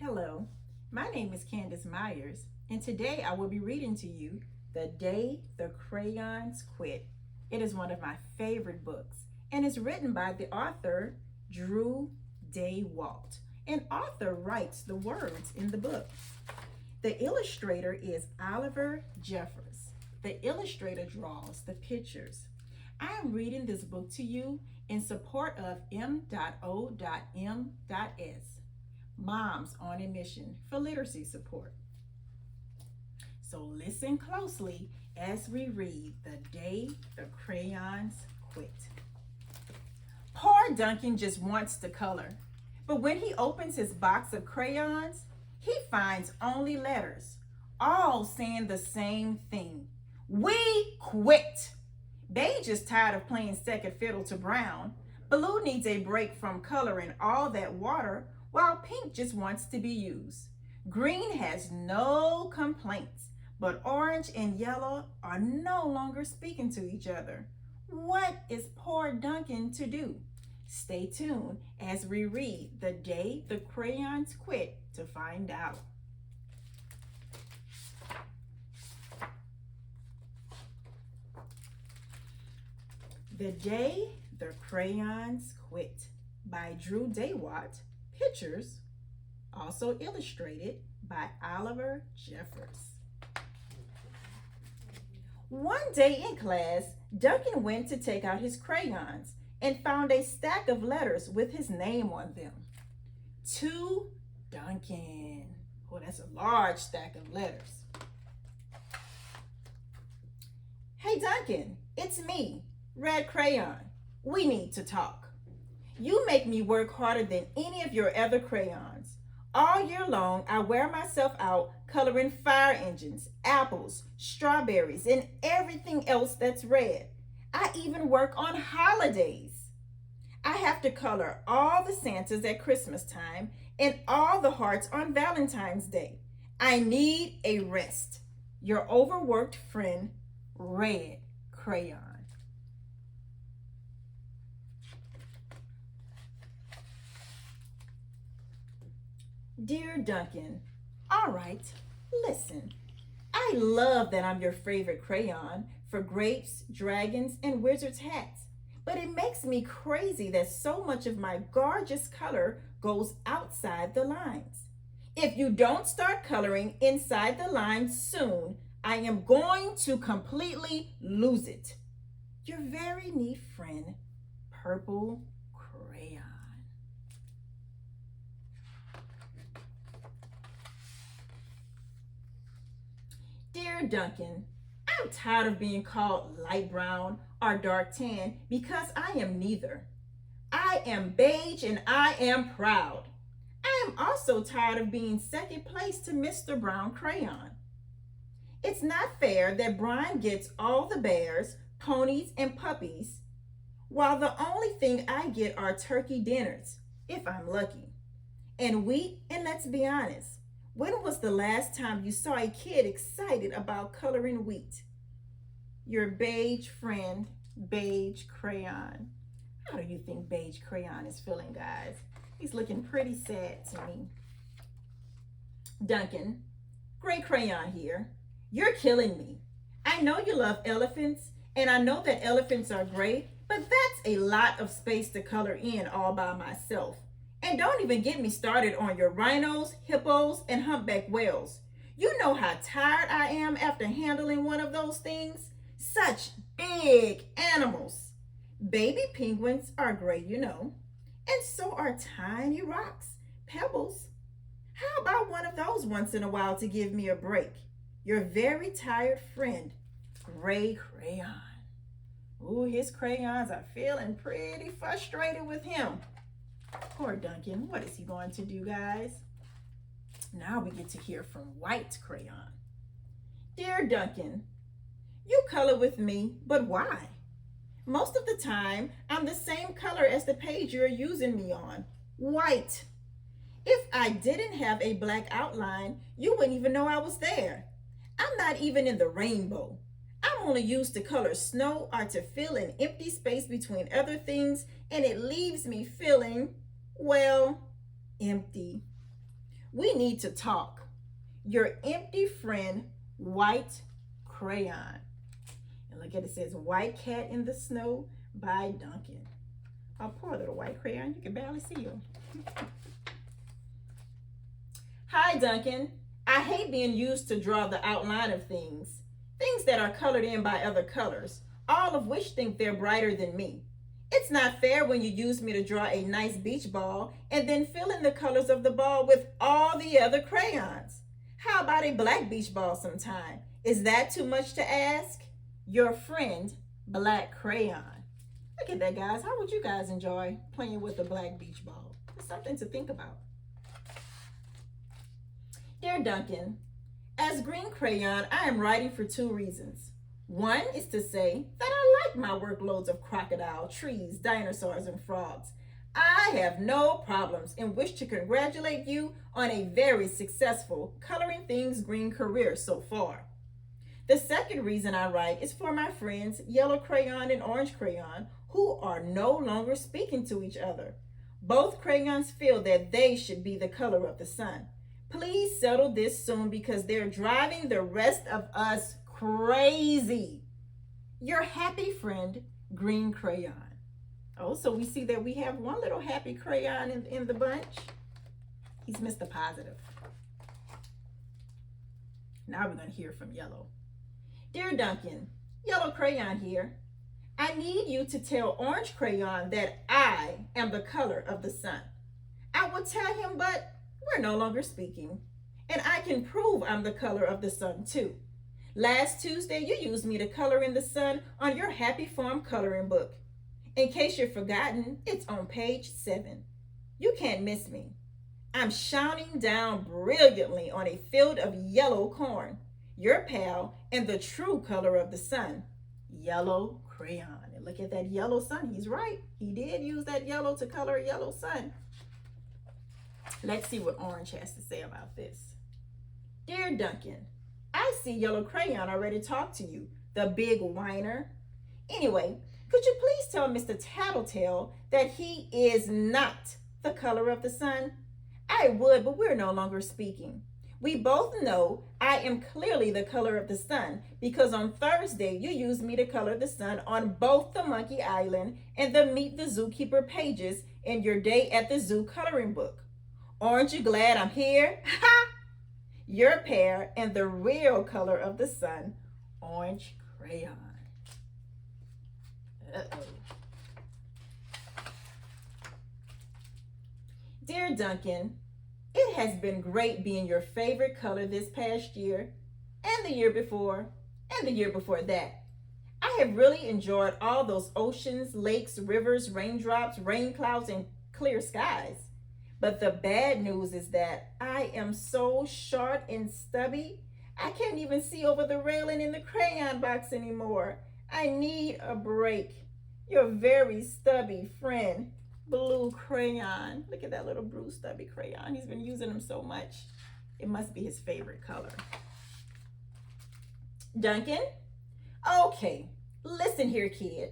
Hello, my name is Candice Meyers, and today I will be reading to you The Day the Crayons Quit. It is one of my favorite books and is written by the author Daywalt. An author writes the words in the book. The illustrator is Oliver Jeffers. The illustrator draws the pictures. I am reading this book to you in support of M.O.M.S, Moms on a Mission for Literacy Support. So listen closely as we read The Day the Crayons Quit. Poor Duncan just wants to color, but when he opens his box of crayons, he finds only letters, all saying the same thing. We quit. Beige is tired of playing second fiddle to brown. Blue needs a break from coloring all that water, while pink just wants to be used. Green has no complaints, but orange and yellow are no longer speaking to each other. What is poor Duncan to do? Stay tuned as we read The Day the Crayons Quit to find out. The Day the Crayons Quit by Daywalt. Pictures, also illustrated by Oliver Jeffers. One day in class, Duncan went to take out his crayons and found a stack of letters with his name on them. To Duncan. Oh, that's a large stack of letters. Hey Duncan, it's me, Red Crayon. We need to talk. You make me work harder than any of your other crayons. All year long, I wear myself out coloring fire engines, apples, strawberries, and everything else that's red. I even work on holidays. I have to color all the Santas at Christmas time and all the hearts on Valentine's Day. I need a rest. Your overworked friend, Red Crayon. Dear Duncan, all right, listen. I love that I'm your favorite crayon for grapes, dragons, and wizards' hats, but it makes me crazy that so much of my gorgeous color goes outside the lines. If you don't start coloring inside the lines soon, I am going to completely lose it. Your very neat friend, Purple Crayon. Dear Duncan, I'm tired of being called light brown or dark tan because I am neither. I am beige and I am proud. I am also tired of being second place to Mr. Brown Crayon. It's not fair that Brian gets all the bears, ponies, and puppies, while the only thing I get are turkey dinners, if I'm lucky, and wheat, and let's be honest. When was the last time you saw a kid excited about coloring wheat? Your beige friend, Beige Crayon. How do you think Beige Crayon is feeling, guys? He's looking pretty sad to me. Duncan, Gray Crayon here. You're killing me. I know you love elephants, and I know that elephants are great, but that's a lot of space to color in all by myself. And don't even get me started on your rhinos, hippos, and humpback whales. You know how tired I am after handling one of those things? Such big animals. Baby penguins are great, you know. And so are tiny rocks, pebbles. How about one of those once in a while to give me a break? Your very tired friend, Gray Crayon. Ooh, his crayons are feeling pretty frustrated with him. Poor Duncan, what is he going to do, guys? Now we get to hear from White Crayon. Dear Duncan, you color with me, but why? Most of the time, I'm the same color as the page you're using me on, white. If I didn't have a black outline, you wouldn't even know I was there. I'm not even in the rainbow. I'm only used to color snow or to fill an empty space between other things, and it leaves me feeling, well, empty. We need to talk. Your empty friend, White Crayon. And look at it, says White Cat in the Snow by Duncan. Oh, poor little white crayon. You can barely see you. Hi, Duncan. I hate being used to draw the outline of things. Things that are colored in by other colors, all of which think they're brighter than me. It's not fair when you use me to draw a nice beach ball and then fill in the colors of the ball with all the other crayons. How about a black beach ball sometime? Is that too much to ask? Your friend, Black Crayon. Look at that, guys. How would you guys enjoy playing with a black beach ball? It's something to think about. Dear Duncan, as Green Crayon, I am writing for 2 reasons. One is to say that I like my workloads of crocodile, trees, dinosaurs, and frogs. I have no problems and wish to congratulate you on a very successful Coloring Things Green career so far. The second reason I write is for my friends Yellow Crayon and Orange Crayon, who are no longer speaking to each other. Both crayons feel that they should be the color of the sun. Please settle this soon because they're driving the rest of us crazy. Your happy friend, Green Crayon. Oh, so we see that we have one little happy crayon in the bunch. He's Mr. Positive. Now we're going to hear from Yellow. Dear Duncan, Yellow Crayon here. I need you to tell Orange Crayon that I am the color of the sun. I will tell him, but we're no longer speaking. And I can prove I'm the color of the sun too. Last Tuesday, you used me to color in the sun on your Happy Farm coloring book. In case you've forgotten, it's on page 7. You can't miss me. I'm shining down brilliantly on a field of yellow corn, your pal and the true color of the sun, Yellow Crayon. And look at that yellow sun. He's right. He did use that yellow to color a yellow sun. Let's see what Orange has to say about this. Dear Duncan, I see Yellow Crayon already talked to you, the big whiner. Anyway, could you please tell Mr. Tattletale that he is not the color of the sun? I would, but we're no longer speaking. We both know I am clearly the color of the sun because on Thursday you used me to color the sun on both the Monkey Island and the Meet the Zookeeper pages in your Day at the Zoo coloring book. Aren't you glad I'm here? Ha! Your pair and the real color of the sun, Orange Crayon. Uh-oh. Dear Duncan, it has been great being your favorite color this past year, and the year before, and the year before that. I have really enjoyed all those oceans, lakes, rivers, raindrops, rain clouds, and clear skies. But the bad news is that I am so short and stubby, I can't even see over the railing in the crayon box anymore. I need a break. Your very stubby friend, Blue Crayon. Look at that little blue stubby crayon. He's been using them so much. It must be his favorite color. Duncan? Okay, listen here, kid.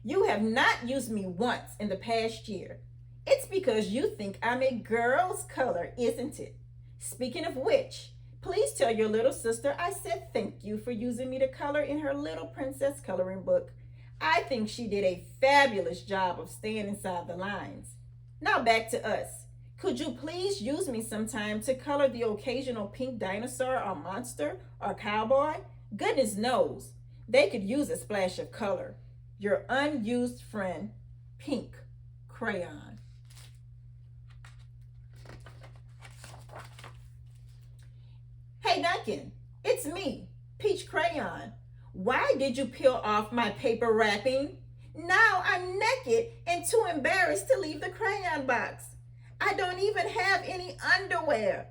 You have not used me once in the past year. It's because you think I'm a girl's color, isn't it? Speaking of which, please tell your little sister I said thank you for using me to color in her Little Princess coloring book. I think she did a fabulous job of staying inside the lines. Now back to us. Could you please use me sometime to color the occasional pink dinosaur or monster or cowboy? Goodness knows, they could use a splash of color. Your unused friend, Pink Crayon. Hey Duncan, it's me, Peach Crayon. Why did you peel off my paper wrapping? Now I'm naked and too embarrassed to leave the crayon box. I don't even have any underwear.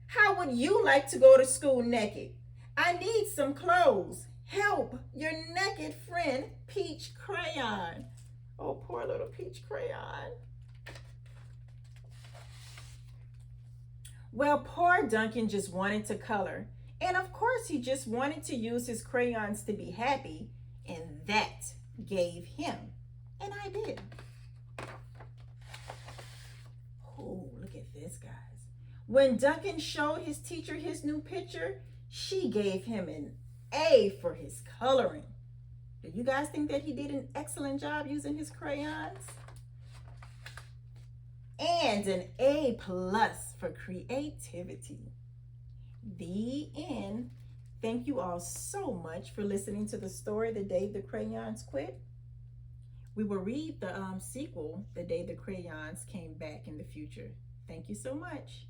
How would you like to go to school naked? I need some clothes. Help, your naked friend, Peach Crayon. Oh, poor little Peach Crayon. Well, poor Duncan just wanted to color. And of course, he just wanted to use his crayons to be happy. And that gave him an idea. Oh, look at this, guys. When Duncan showed his teacher his new picture, she gave him an A for his coloring. Do you guys think that he did an excellent job using his crayons? And an A+ for creativity. The end. Thank you all so much for listening to the story, The Day the Crayons Quit. We will read the sequel, The Day the Crayons Came Back in the future. Thank you so much.